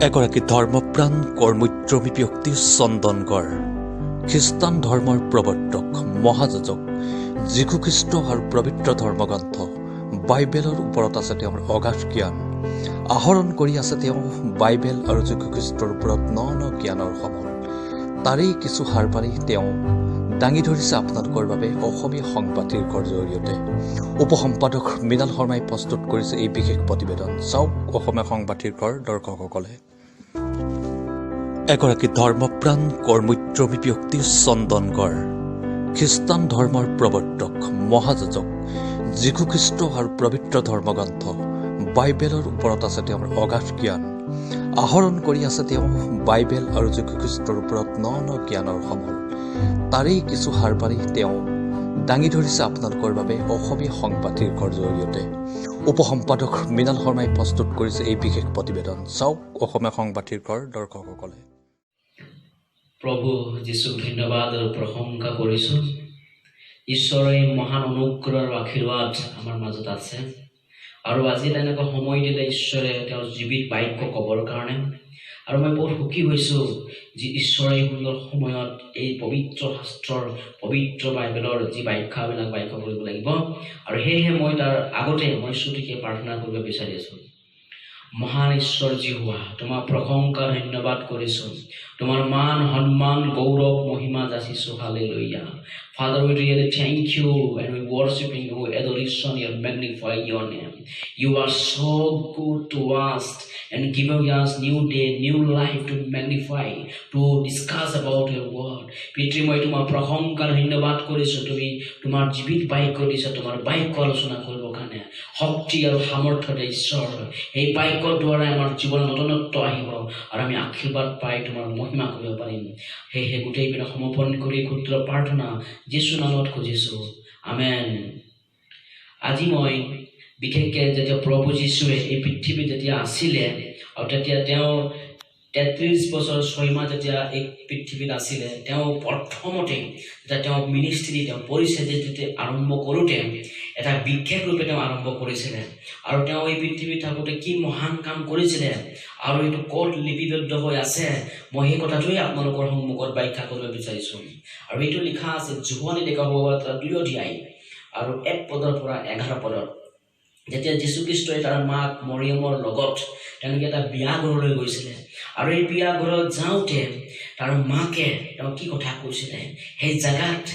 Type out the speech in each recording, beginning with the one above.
এগৰাকী ধৰ্মপ্ৰাণ কৰ্মোদ্যমী ব্যক্তি চন্দনগড় খ্ৰীষ্টান ধৰ্মৰ প্ৰৱৰ্তক মহাযাজক যীশুখ্ৰীষ্ট আৰু পবিত্ৰ ধৰ্মগ্ৰন্থ বাইবেলৰ ওপৰত আছে তেওঁৰ অগাধ জ্ঞান আহৰণ কৰি আছে তেওঁ বাইবেল আৰু যীশুখ্ৰীষ্টৰ ওপৰত ন জ্ঞানৰ সমল তাৰেই কিছু সাৰ পাৰি তেওঁ দাঙি ধৰিছে আপোনালোকৰ বাবে অসমীয়া সংবাদ শীৰ্ষৰ জৰিয়তে উপসম্পাদক মৃণাল শৰ্মাই প্ৰস্তুত কৰিছে এই বিশেষ প্ৰতিবেদন। চাওক অসমীয়া সংবাদ শীৰ্ষৰ দৰ্শকসকলে। এগৰাকী ধৰ্মপ্ৰাণ কৰ্মোদ্যমী ব্যক্তি চন্দনগড় খ্ৰীষ্টান ধৰ্মৰ প্ৰৱৰ্তক মহাযাজক যীশুখ্ৰীষ্ট আৰু পবিত্ৰ ধৰ্মগ্ৰন্থ বাইবেলৰ ওপৰত আছে তেওঁৰ অগাধ জ্ঞান আহৰণ কৰি আছে তেওঁ বাইবেল আৰু যীশুখ্ৰীষ্টৰ ওপৰত ন জ্ঞানৰ সমল তাৰেই কিছু সাৰ পাৰি তেওঁ দাঙি ধৰিছে আপোনালোকৰ বাবে অসমীয়া সংবাদ শীৰ্ষৰ জৰিয়তে উপসম্পাদক মৃণাল শৰ্মাই প্ৰস্তুত কৰিছে এই বিশেষ প্ৰতিবেদন। চাওক অসমীয়া সংবাদ শীৰ্ষৰ দৰ্শকসকলে। প্ৰভু যীশুক ধন্যবাদ আৰু প্ৰশংসা কৰিছোঁ। ঈশ্বৰৰ মহান অনুগ্ৰহ আৰু আশীৰ্বাদ আমাৰ মাজত আছে আৰু আজি তেনেকুৱা সময় দিলে ঈশ্বৰে তেওঁৰ জীৱিত বাক্য ক'বৰ কাৰণে আৰু মই বহুত সুখী হৈছোঁ যে ঈশ্বৰে সুন্দৰ সময়ত এই পবিত্ৰ শাস্ত্ৰৰ পবিত্ৰ বাইবেলৰ যি ব্যাখ্যাবিলাক ব্যাখ্যা কৰিব লাগিব আৰু সেয়েহে মই তাৰ আগতে মই শ্ৰুতিকে প্ৰাৰ্থনা কৰিব বিচাৰি আছোঁ। মহান ঈশ্বৰ যীহুৱা, তোমাৰ প্ৰশংসা ধন্যবাদ কৰিছোঁ, তোমাৰ মান সন্মান গৌৰৱ মহিমা যাচিছোঁ। Hallelujah. Father, we really thank you and we worshiping you, adoration, and magnify your name. You are so good to us and giving us new day, new life to magnify, to discuss about your word. পিতৃ মই তোমাৰ প্ৰশংসা ধন্যবাদ কৰিছোঁ, তুমি তোমাৰ জীৱিত বাক্য দিছা, তোমাৰ বাক্য আলোচনা কৰিবৰ কাৰণে শক্তি আৰু সামৰ্থ্য দে ঈশ্বৰ। এই বাক্যৰ দ্বাৰা আমাৰ জীৱনত নতুনত্ব আহিব আৰু আমি আশীৰ্বাদ পাই তোমাৰ মহিমা কৰিব পাৰিম। সেয়েহে গোটেইবিলাক সমৰ্পণ কৰি ক্ষুদ্ৰ প্ৰাৰ্থনা যীশু নামত খুজিছোঁ, আমেন। আজি মই বিশেষকৈ যেতিয়া প্ৰভু যীশুৱে এই পৃথিৱীত যেতিয়া আছিলে আৰু তেতিয়া তেওঁ 33 বছৰ 6 মাহ যেতিয়া এই পৃথিৱীত আছিলে, তেওঁ প্ৰথমতে যেতিয়া তেওঁ মিনিষ্ট্ৰী তেওঁ পৰিচয় যেতিয়া আৰম্ভ কৰোঁতে এটা বিশেষ ৰূপে তেওঁ আৰম্ভ কৰিছিলে আৰু তেওঁ এই পৃথিৱীত থাকোঁতে কি মহান কাম কৰিছিলে আৰু এইটো ক'ত লিপিবদ্ধ হৈ আছে, মই সেই কথাটোৱে আপোনালোকৰ সন্মুখত ব্যাখ্যা কৰিব বিচাৰিছোঁ। আৰু এইটো লিখা আছে জোহনী লেখা হোৱা 2 অধ্যায় আৰু 1 পদৰ পৰা 11 পদত। যেতিয়া যীশুখ্ৰীষ্টই তাৰ মাক মৰিয়মৰ লগত তেওঁলোকে এটা বিয়া ঘৰলৈ গৈছিলে আৰু এই বিয়া ঘৰত যাওঁতে তাৰ মাকে তেওঁ কি কথা কৈছিলে, সেই জেগাত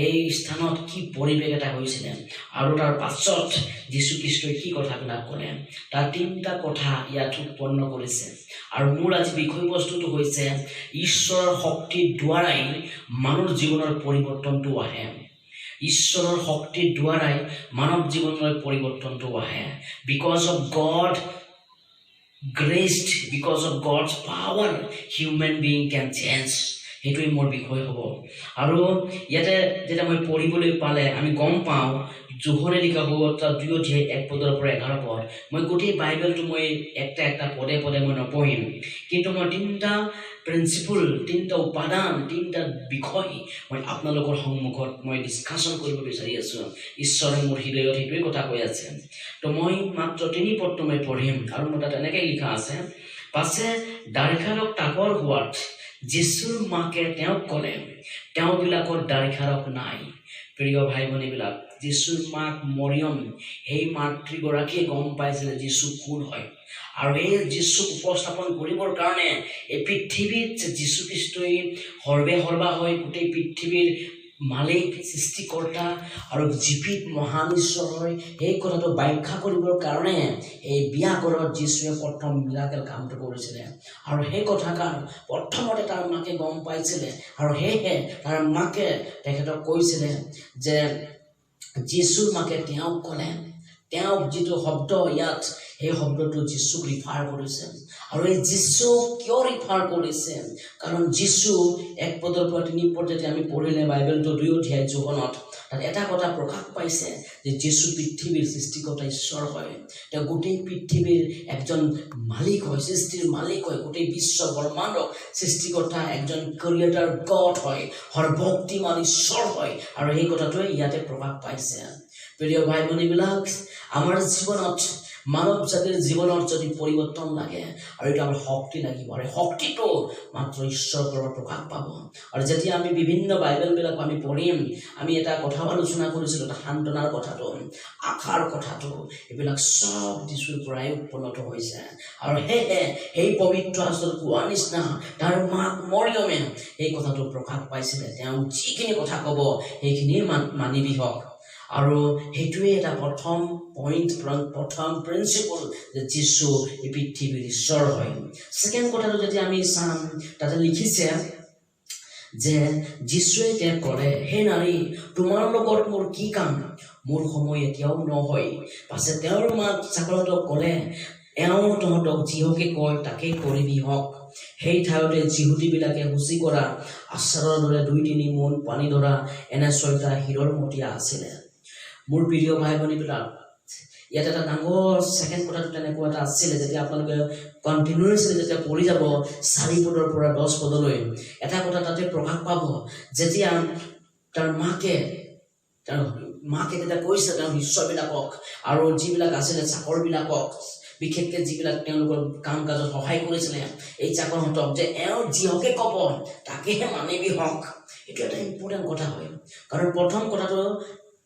এই স্থানত কি পৰিৱেশ এটা হৈছিলে আৰু তাৰ পাছত যীশুখ্ৰীষ্টই কি কথাবিলাক ক'লে, তাৰ 3টা কথা ইয়াত উৎপন্ন কৰিছে। আৰু মোৰ আজি বিষয়বস্তুটো হৈছে ঈশ্বৰৰ শক্তিৰ দ্বাৰাই মানৱ জীৱনৰ পৰিৱৰ্তনটো আহে। ঈশ্বৰৰ শক্তিৰ দ্বাৰাই মানৱ জীৱনৰ পৰিৱৰ্তনটো আহে। Because of god graced, because of God's power, human being can change. সেইটোৱে মোৰ বিষয় হ'ব। আৰু ইয়াতে যেতিয়া মই পঢ়িবলৈ পালে আমি গম পাওঁ জোহনী লিখা হোৱা 2 অধ্যায় 1 পদৰ পৰা 11 পদ। মই গোটেই বাইবেলটো মই একটা পদে পদে মই নপঢ়িম, কিন্তু মই 3টা প্ৰিন্সিপল, 3টা উপাদান, 3টা বিষয় মই আপোনালোকৰ সন্মুখত মই ডিছকাশ্যন কৰিব বিচাৰি আছোঁ। ঈশ্বৰে মোৰ হৃদয়ত সেইটোৱে কথা কৈ আছে। তো মই মাত্ৰ 3 পদটো মই পঢ়িম আৰু মোৰ তাত এনেকৈ লিখা আছে, পাছে দাৰিখাৰক তাকৰ হোৱাত যীশুৰ মাকে তেওঁক ক'লে, তেওঁবিলাকৰ দাৰিখাৰক নাই। প্ৰিয় ভাই ভনীবিলাক, যীশুৰ মাক মৰিয়ম সেই মাতৃগৰাকীয়ে গম পাইছিলে যীশু কোন হয় আৰু এই যীশুক উপস্থাপন কৰিবৰ কাৰণে এই পৃথিৱীত যীশুখ্ৰীষ্টই সৰ্বা হয়, গোটেই পৃথিৱীৰ মালিক সৃষ্টিকৰ্তা আৰু জীৱিত মহান ঈশ্বৰ হয়। সেই কথাটো ব্যাখ্যা কৰিবৰ কাৰণে এই বিয়া ঘৰত যীশুৱে প্ৰথম মিৰাকেল কামটো কৰিছিলে আৰু সেই কথাষাৰ প্ৰথমতে তাৰ মাকে গম পাইছিলে আৰু সেয়েহে তাৰ মাকে তেখেতক কৈছিলে যে যীশুৰ মাকে তেওঁক ক'লে, তেওঁক যিটো শব্দ ইয়াত সেই শব্দটো যীশুক ৰিফাৰ কৰিছে। আৰু এই যীশু কিয় ৰিফাৰ কৰিছে, কাৰণ যীশু 1 পদৰ পৰা 3 পদ যেতিয়া আমি পঢ়িলে বাইবেলটো 2 অধ্যায় জোহনত, তাত এটা কথা প্ৰকাশ পাইছে যে যীশু পৃথিৱীৰ সৃষ্টিকৰ্তা ঈশ্বৰ হয়। তেওঁ গোটেই পৃথিৱীৰ একজন মালিক হয়, সৃষ্টিৰ মালিক হয়, গোটেই বিশ্ব ব্ৰহ্মাণ্ডক সৃষ্টিকৰ্তা একজন ক্ৰিয়েটাৰ গড হয়, সৰ্বশক্তিমান ঈশ্বৰ হয় আৰু সেই কথাটোৱে ইয়াতে প্ৰকাশ পাইছে। প্ৰিয় ভাই ভনীবিলাক, আমাৰ জীৱনত মানৱ জাতিৰ জীৱনত যদি পৰিৱৰ্তন লাগে আৰু এটা আমাৰ শক্তি লাগিব, আৰু শক্তিটো মাত্ৰ ঈশ্বৰৰ পৰা প্ৰকাশ পাব। আৰু যেতিয়া আমি বিভিন্ন বাইবেলবিলাক আমি পঢ়িম, আমি এটা কথা আলোচনা কৰিছিলোঁ, এটা সান্তনাৰ কথাটো, আশাৰ কথাটো, এইবিলাক চব যীশুৰ পৰাই উৎপন্ন হৈছে। আৰু সেয়েহে সেই পবিত্ৰ শাস্ত্ৰত কোৱা নিচিনা তাৰ মাক মৰিয়মে এই কথাটো প্ৰকাশ পাইছিলে, তেওঁ যিখিনি কথা ক'ব সেইখিনি মানিবি হওক। আৰু সেইটোৱে এটা প্ৰথম পইণ্ট, প্ৰথম প্ৰিন্সিপল, যে যীশু এই পৃথিৱীৰ ঈশ্বৰ হয়। ছেকেণ্ড কথাটো যেতিয়া আমি চাম, তাতে লিখিছে যে যীশুৱে তেওঁক ক'লে, হে নাৰী, তোমাৰ লগত মোৰ কি কাম? মোৰ সময় এতিয়াও নহয়। পাছে তেওঁৰ মাক চাকৰতক ক'লে, এওঁ তহঁতক যিহকে কয় তাকেই কৰিবি হওক। সেই ঠাইতে যিহুদীবিলাকে শুচি কৰা আচাৰৰ দৰে 2-3 মোন পানী ধৰা এনে 6টা হীৰৰ মটিয়া আছিলে। মোৰ প্ৰিয় ভাই ভনীবিলাক, ইয়াত এটা ডাঙৰ ছেকেণ্ড কথাটো তেনেকুৱা এটা আছিলে, যেতিয়া আপোনালোকে কণ্টিনিউৱাছলি যেতিয়া পঢ়ি যাব 4 পদৰ পৰা 10 পদলৈ, এটা কথা তাতে প্ৰকাশ পাব, যেতিয়া তাৰ মাকে তেতিয়া কৈছে তেওঁৰ শিষ্যবিলাকক আৰু যিবিলাক আছিলে চাকৰবিলাকক, বিশেষকৈ যিবিলাক তেওঁলোকৰ কাম কাজত সহায় কৰিছিলে এই চাকৰহঁতক, যে এওঁ যিহকে ক'ব তাকেহে মানিবি হওক। এইটো এটা ইম্পৰ্টেণ্ট কথা হয়, কাৰণ প্ৰথম কথাটো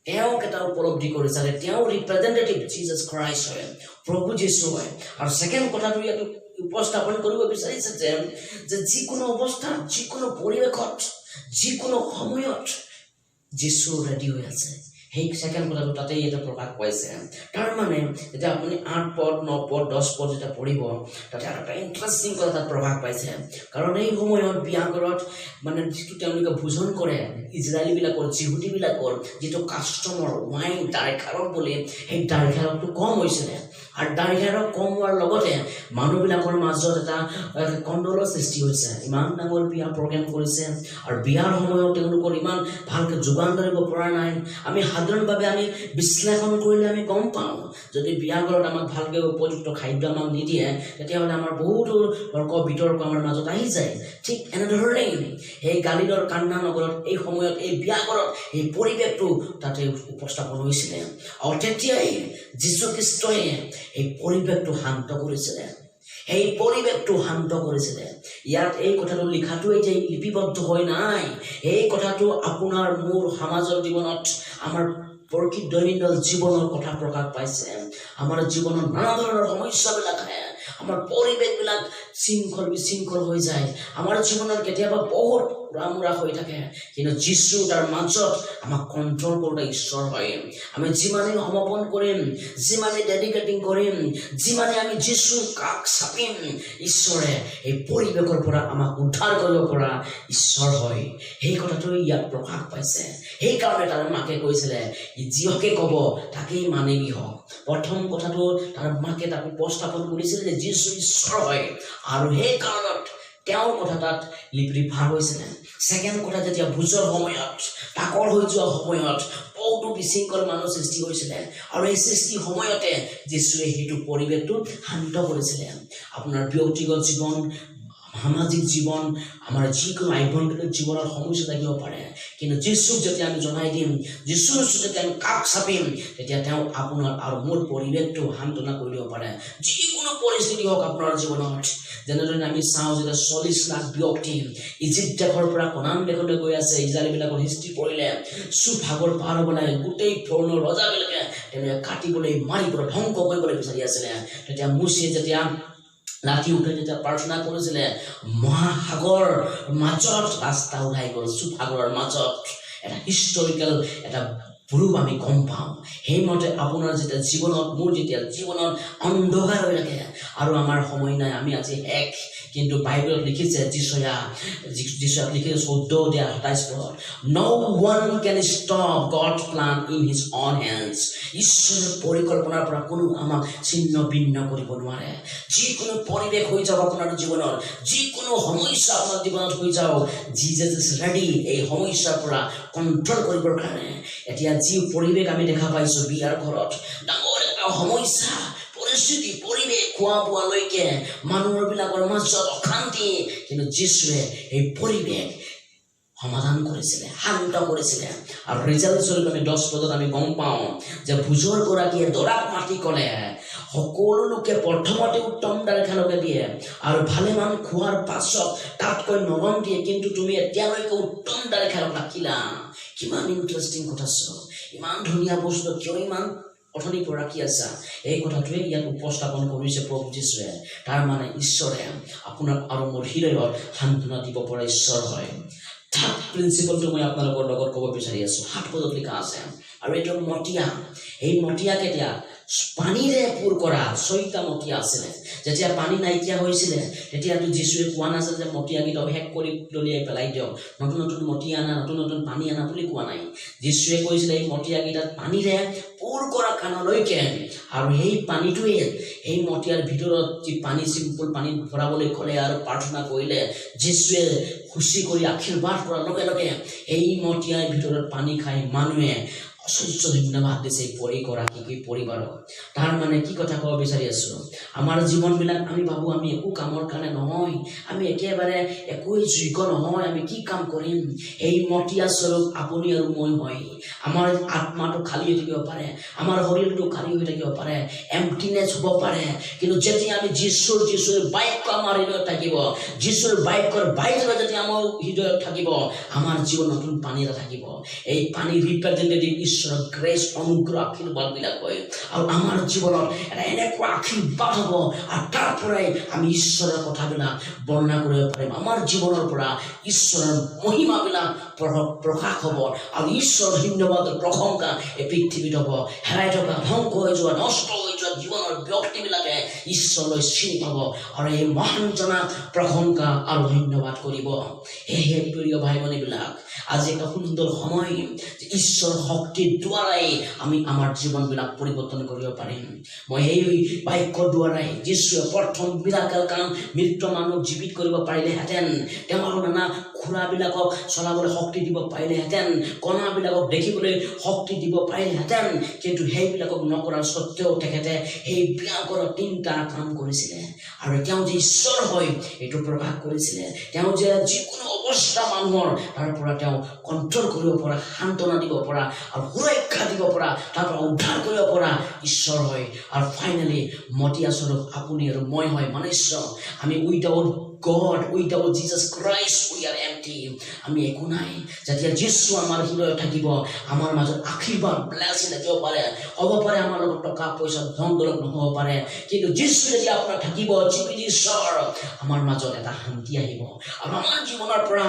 তেওঁক এটা উপলব্ধি কৰিছে, তেওঁ ৰিপ্ৰেজেণ্টেটিভ জিজাছ খ্ৰাইষ্ট হয়, প্ৰভু যীশু হয়। আৰু ছেকেণ্ড কথাটো ইয়াত উপস্থাপন কৰিব বিচাৰিছে যে যিকোনো অৱস্থাত, যিকোনো পৰিৱেশত, যিকোনো সময়ত যীশু ৰেডি হৈ আছে। সেই ছেকেণ্ড কথাটো তাতে ইয়াতে প্ৰকাশ পাইছে। তাৰ মানে যেতিয়া আপুনি 8 পদ, 9 পদ, 10 পদ যেতিয়া পঢ়িব, তাতে এটা ইণ্টাৰেষ্টিং কথা তাত প্ৰকাশ পাইছে। কাৰণ এই সময়ত বিয়াঘৰত মানে যিটো তেওঁলোকে ভোজন কৰে, ইজৰাইলীবিলাকৰ, যিহুদীবিলাকৰ যিটো কাষ্টমৰ ৱাইন, দাইখাৰক বুলি, সেই দাইখাৰকটো কম হৈছিলে। আৰু দাইখাৰক কম হোৱাৰ লগতে মানুহবিলাকৰ মাজত এটা কণ্ডলৰ সৃষ্টি হৈছে। ইমান ডাঙৰ বিয়া প্ৰগ্ৰেম কৰিছে আৰু বিয়াৰ সময়ত তেওঁলোকৰ ইমান ভালকৈ যোগান ধৰিব পৰা নাই। আমি সাধাৰণভাৱে আমি বিশ্লেষণ কৰিলে আমি গম পাওঁ, যদি বিয়াঘৰত আমাক ভালকৈ উপযুক্ত খাদ্য আমাক নিদিয়ে, তেতিয়াহ'লে আমাৰ বহুতো তৰ্ক বিতৰ্ক আমাৰ মাজত আহি যায়। ঠিক এনেধৰণেই সেই গালিলৰ কান্না নগৰত এই সময়ত এই বিয়াঘৰত এই পৰিৱেশটো তাতে উপস্থাপন হৈছিলে। আৰু তেতিয়াই যীশুখ্ৰীষ্টই এই পৰিৱেশটো শান্ত কৰিছিলে, সেই পৰিৱেশটো শান্ত কৰিছিলে। ইয়াত এই কথাটো লিখাটো এতিয়া লিপিবদ্ধ হৈ নাই, এই কথাটো আপোনাৰ মোৰ সমাজৰ জীৱনত, আমাৰ প্ৰকৃত দৈনন্দিন জীৱনৰ কথা প্ৰকাশ পাইছে। আমাৰ জীৱনত নানা ধৰণৰ সমস্যাবিলাক আহে, আমাৰ পৰিৱেশবিলাক বিশৃংখল হৈ যায়, আমাৰ জীৱনত কেতিয়াবা বহুত ৰামোৰা হৈ থাকে, কিন্তু যীশু তাৰ মাজত আমাক কণ্ট্ৰল কৰোঁতা ঈশ্বৰ হয়। আমি যিমানেই সমৰ্পণ কৰিম, যিমানেই ডেডিকেটিং কৰিম, যিমানে আমি যীশুৰ কাষ চাপিম, ঈশ্বৰে এই পৰিৱেশৰ পৰা আমাক উদ্ধাৰ কৰিব পৰা ঈশ্বৰ হয়। সেই কথাটো ইয়াত প্ৰকাশ পাইছে। সেইকাৰণে তাৰ মাকে কৈছিলে, যিহকে ক'ব তাকেই মানিবি হওক। প্ৰথম কথাটো তাৰ মাকে তাক উপস্থাপন কৰিছিলে যে যীশু ঈশ্বৰ হয়, আৰু সেই কাৰণত তেওঁৰ কথা তাত ৰিফাৰ হৈছিলে। ছেকেণ্ড কথা, যেতিয়া ভোজৰ সময়ত, তাকৰ হৈ যোৱা সময়ত বহুতো বিশৃংখল মানুহ সৃষ্টি হৈছিলে, আৰু এই সৃষ্টিৰ সময়তে যীশুৱে সেইটো পৰিৱেশটো শান্ত কৰিছিলে। আপোনাৰ ব্যক্তিগত জীৱন, সামাজিক জীৱন, আমাৰ যিকোনো আভ্যন্তৰীণ জীৱনৰ সমস্যা থাকিব পাৰে, কিন্তু যীশুক যেতিয়া আমি জনাই দিম, যীশুৰ যেতিয়া আমি কাষ চাপিম, তেতিয়া তেওঁ আপোনাৰ আৰু মোৰ পৰিৱেশটো সান্তনা কৰি দিব পাৰে। যিকোনো পৰিস্থিতি হওক আপোনাৰ জীৱনত, যেনেদৰে আমি চাওঁ যে 40 লাখ ব্যক্তি ইজিপ্ত দেশৰ পৰা কনান দেশলৈ গৈ আছে। ইজৰাইলীবিলাকৰ হিষ্ট্ৰী পঢ়িলে সুভাগৰ পাৰ হ'ব লাগে, গোটেই ফ্ৰনৰ ৰজাবিলাকে তেওঁলোকে কাটিবলৈ, মাৰিবলৈ, ধ্বংস কৰিবলৈ বিচাৰি আছিলে। তেতিয়া মুচিয়ে যেতিয়া লাঠি উঠাই যেতিয়া প্ৰাৰ্থনা কৰিছিলে, মহাসাগৰ মাজত ৰাস্তা ওলাই গ'ল। সুভাগৰৰ মাজত এটা হিষ্টৰিকেল এটা প্ৰুফ আমি গম পাওঁ। সেইমতে আপোনাৰ যেতিয়া জীৱনত, মোৰ যেতিয়া জীৱনত অন্ধকাৰ হৈ থাকে আৰু আমাৰ সময় নাই, আমি আজি শেষ, কিন্তু বাইবেলত লিখিছে, যীশুৱে লিখিছে 14:27 পদ, no one can stop God's plan in his own hands. ঈশ্বৰৰ পৰিকল্পনাৰ পৰা কোনো আমাক ছিন্ন ভিন্ন কৰিব নোৱাৰে। যিকোনো পৰিৱেশ হৈ যাওক আপোনাৰ জীৱনত, যিকোনো সমস্যা আপোনাৰ জীৱনত হৈ যাওক, জিজাছ ইজ ৰেডি এই সমস্যাৰ পৰা কণ্ট্ৰল কৰিবৰ কাৰণে। এতিয়া যি পৰিৱেশ আমি দেখা পাইছোঁ বিয়াৰ ঘৰত, ডাঙৰ এটা সমস্যা, পৰিস্থিতি, পৰিৱেশ, খোৱা বোৱালৈকে মানুহবিলাকৰ মাজত অশান্তি, কিন্তু যীশুৱে এই পৰিৱেশ সমাধান কৰিছিলে, শান্ত কৰিছিলে। আৰু ৰিজাল্ট স্বৰূপ আমি 10 পদত আমি গম পাওঁ যে ভোজৰ গৰাকীয়ে দৰাক মাতি ক'লে, সকলো লোকে প্ৰথমতে উত্তম দাৰেখালকে দিয়ে আৰু ভালেমান খোৱাৰ পাছত তাতকৈ নৰম দিয়ে, কিন্তু তুমি এতিয়ালৈকে উত্তম দাৰেখালক ৰাখিলা। কিমান ইণ্টাৰেষ্টিং কথা চোৱা, ইমান ধুনীয়া বস্তু কিয় ইমান অথনি পৰা ৰাখি আছা? এই কথাটোৱে ইয়াত উপস্থাপন কৰিছে প্ৰভু যীশুৱে। তাৰ মানে ঈশ্বৰে আপোনাক আৰু মোৰ হৃদয়ত সান্তনা দিব পৰা ঈশ্বৰ হয়। থাৰ্ড প্ৰিন্সিপলটো মই আপোনালোকৰ লগত ক'ব বিচাৰি আছোঁ। 7 পদত লিখা আছে, আৰু এইটো মতিয়া। এই মতিয়া কেতিয়া? পানীৰে পুৰ কৰা 6টা মতিয়া আছিলে। যেতিয়া পানী নাইকিয়া হৈছিলে তেতিয়াতো যীশুৱে কোৱা নাছিল যে মতিয়াকেইটা শেষ কৰি দলিয়াই পেলাই দিয়ক, নতুন নতুন মতিয়া আনা, নতুন নতুন পানী আনা বুলি কোৱা নাই। যীশুৱে কৈছিলে এই মতিয়াকেইটাত পানীৰে পুৰ কৰা কাণলৈকে, আৰু সেই পানীটোৱে এই মতিয়াৰ ভিতৰত যি পানী চিম্পুল পানী ভৰাবলৈ ক'লে আৰু প্ৰাৰ্থনা কৰিলে, যীশুৱে খুচি কৰি আশীৰ্বাদ কৰাৰ লগে লগে এই মতিয়াৰ ভিতৰত পানী খাই মানুহে অসহ্য ধন্যবাদ দিছে পৰিগৰাকী পৰিবাৰক। তাৰ মানে কি কথা ক'ব বিচাৰি আছো, আমাৰ জীৱনবিলাক আমি ভাবোঁ আমি একো কামৰ কাৰণে নহয়, আমি একেবাৰে একোৱেই যোগ্য নহয়, আমি কি কাম কৰিম? এই মতিয়া স্বৰূপ আপুনি আৰু মই হয়। আমাৰ আত্মাটো খালী হৈ থাকিব পাৰে, আমাৰ শৰীৰটো খালী হৈ থাকিব পাৰে, এম্পটিনেছ হ'ব পাৰে, কিন্তু যেতিয়া আমি যীশুৰ বাক্য আমাৰ হৃদয়ত থাকিব, যীশুৰ বাক্যৰ বাহিৰত যেতিয়া আমাৰ হৃদয়ত থাকিব, আমাৰ জীৱন নতুন পানী এটা থাকিব। এই পানী ৰিপ্ৰেজেণ্টেটিভ ঈশ্বৰৰ গ্ৰেছ, অনুগ্ৰহ, আশীৰ্বাদ বিলাক হয়। আৰু আমাৰ জীৱনত এটা এনেকুৱা আশীৰ্বাদ হ'ব, আৰু তাৰ পৰাই আমি ঈশ্বৰৰ কথাবিলাক বৰ্ণনা কৰিব পাৰিম। আমাৰ জীৱনৰ পৰা ঈশ্বৰৰ মহিমাবিলাক প্ৰকাশ হ'ব, আৰু ঈশ্বৰৰ ধন্যবাদৰ প্ৰশংসা এই পৃথিৱীত হ'ব। হেৰাই থকা, ধ্বংস হৈ যোৱা, নষ্ট হৈ যোৱা জীৱনৰ ব্যক্তিবিলাকে ঈশ্বৰলৈ চিনি পাব, আৰু এই মহান জনা প্ৰশংসা আৰু ধন্যবাদ কৰিব। সেয়েহে প্ৰিয় ভাই ভনীবিলাক, আজি এটা সুন্দৰ সময়, ঈশ্বৰ শক্তিৰ দ্বাৰাই আমি আমাৰ জীৱনবিলাক পৰিৱৰ্তন কৰিব পাৰিম। মই এই বাক্যৰ দ্বাৰাই যীশুৱে প্ৰথম মিৰাকেল কাম, মৃত মানুহক জীৱিত কৰিব পাৰিলেহেঁতেন, তেওঁৰ নানা খুৰাবিলাকক চলাবলৈ শক্তি দিব পাৰিলেহেঁতেন, কণাবিলাকক দেখিবলৈ শক্তি দিব পাৰিলেহেঁতেন, কিন্তু সেইবিলাকক নকৰাৰ স্বত্তেও তেখেতে সেই বিলাকৰ 3টা কাম কৰিছিলে। আৰু তেওঁ যে ঈশ্বৰ হয় এইটো প্ৰকাশ কৰিছিলে। তেওঁ যে যিকোনো অৱস্থা মানুহৰ তাৰ পৰা তেওঁ কণ্ট্ৰল কৰিব পৰা, সান্তনা দিব পৰা, আৰু সুৰক্ষা দিব পৰা, তাৰ পৰা উদ্ধাৰ কৰিব পৰা ঈশ্বৰ হয়। আৰু ফাইনেলি মতিয়া স্বৰূপ আপুনি আৰু মই হয় মনুষ্য। আমি without God, without Jesus Christ, we are empty. আমি একো নাই। যেতিয়া যীশু আমাৰ হৃদয়ত থাকিব, আমাৰ মাজত আশীৰ্বাদ ব্লেছিং থাকিব পাৰে, হ'ব পাৰে আমাৰ লগত টকা পইচা ধন দৌলত নহ'ব পাৰে, কিন্তু যীশু যেতিয়া আপোনাৰ থাকিব, ঈশ্বৰ, আমাৰ মাজত এটা শান্তি আহিব, আৰু আমাৰ জীৱনৰ পৰা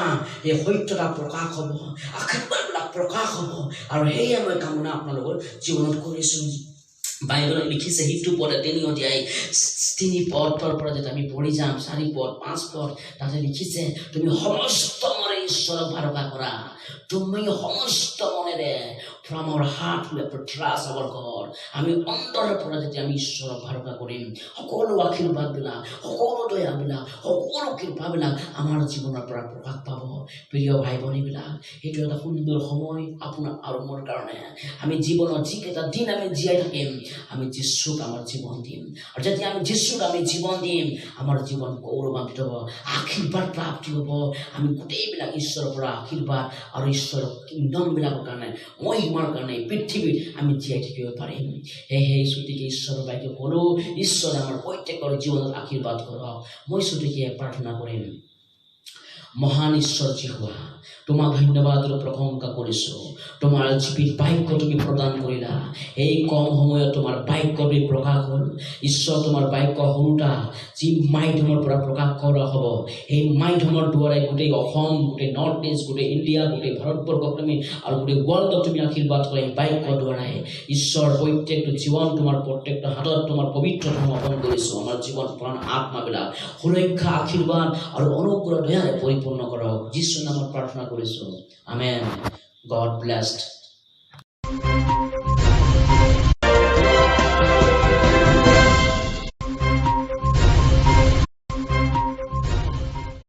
এই সত্যতা প্ৰকাশ হ'ব, আশীৰ্বাদবিলাক প্ৰকাশ হ'ব। আৰু সেয়ে মই কামনা আপোনালোকৰ জীৱনত কৰিছোঁ। বাইবেলত লিখিছে হিব্ৰু পদ 3 অধ্যায় 3 পদৰ পৰা যেতিয়া আমি পঢ়ি যাম 4 পদ 5 পদ, তাতে লিখিছে, তুমি সমস্ত মনে ঈশ্বৰক ভৰসা কৰা, তুমি সমস্ত মনেৰে, from our heart we have to trust our God. আমি অন্তৰৰ পৰা যেতিয়া আমি ঈশ্বৰক ভৰসা কৰিম, সকলো আশীৰ্বাদবিলাক, সকলো দয়াবিলাক, সকলো কৃপাবিলাক আমাৰ জীৱনৰ পৰা প্ৰকাশ পাব। প্ৰিয় ভাই ভনীবিলাক, সেইটো এটা সুন্দৰ সময় আপোনাৰ আৰু মোৰ কাৰণে। আমি জীৱনত যিকেইটা দিন আমি জীয়াই থাকিম, আমি যীশুক আমাৰ জীৱন দিম, আৰু যেতিয়া আমি যীশুক আমি জীৱন দিম, আমাৰ জীৱন গৌৰৱান্বিত হ'ব, আশীৰ্বাদ প্ৰাপ্তি হ'ব। আমি গোটেইবিলাক ঈশ্বৰৰ পৰা আশীৰ্বাদ আৰু ঈশ্বৰৰ কিংডমবিলাকৰ কাৰণে, মহিমাৰ কাৰণে পৃথিৱীত আমি জীয়াই থাকিব পাৰিম। সেই ছুটিকে ঈশ্বৰৰ বাক্য ক'লো, ঈশ্বৰ আমাৰ প্ৰত্যেকৰ জীৱনত আশীৰ্বাদ কৰক। মই ছুটিকে প্ৰাৰ্থনা কৰিম। মহান ঈশ্বৰ যীশুৱা, তোমাক ধন্যবাদ আৰু প্ৰশংসা কৰিছোঁ। তোমাৰ জীৱিত বাক্য তুমি প্ৰদান কৰিলা, এই কম সময়ত তোমাৰ বাক্য প্ৰকাশ হ'ল। ঈশ্বৰ, তোমাৰ বাক্য সৰুটা যি মাধ্যমৰ পৰা প্ৰকাশ কৰা হ'ব, সেই মাধ্যমৰ দ্বাৰাই গোটেই অসম, গোটেই নৰ্থ ইষ্ট, গোটেই ইণ্ডিয়া, গোটেই ভাৰতবৰ্ষক তুমি আৰু গোটেই ৱৰ্ল্ডক তুমি আশীৰ্বাদ কৰা এই বাক্যৰ দ্বাৰাই। ঈশ্বৰ, প্ৰত্যেকটো জীৱন তোমাৰ প্ৰত্যেকটো হাতত তোমাৰ পবিত্ৰ সমৰ্পণ কৰিছোঁ। আমাৰ জীৱন প্ৰাণ আত্মাবিলাক সুৰক্ষা, আশীৰ্বাদ আৰু অনুগ্ৰহ দয়াৰে পৰিপূৰ্ণ কৰক। যীশুৰ নামত প্ৰাৰ্থনা কৰিছোঁ, আমেন। God blessed.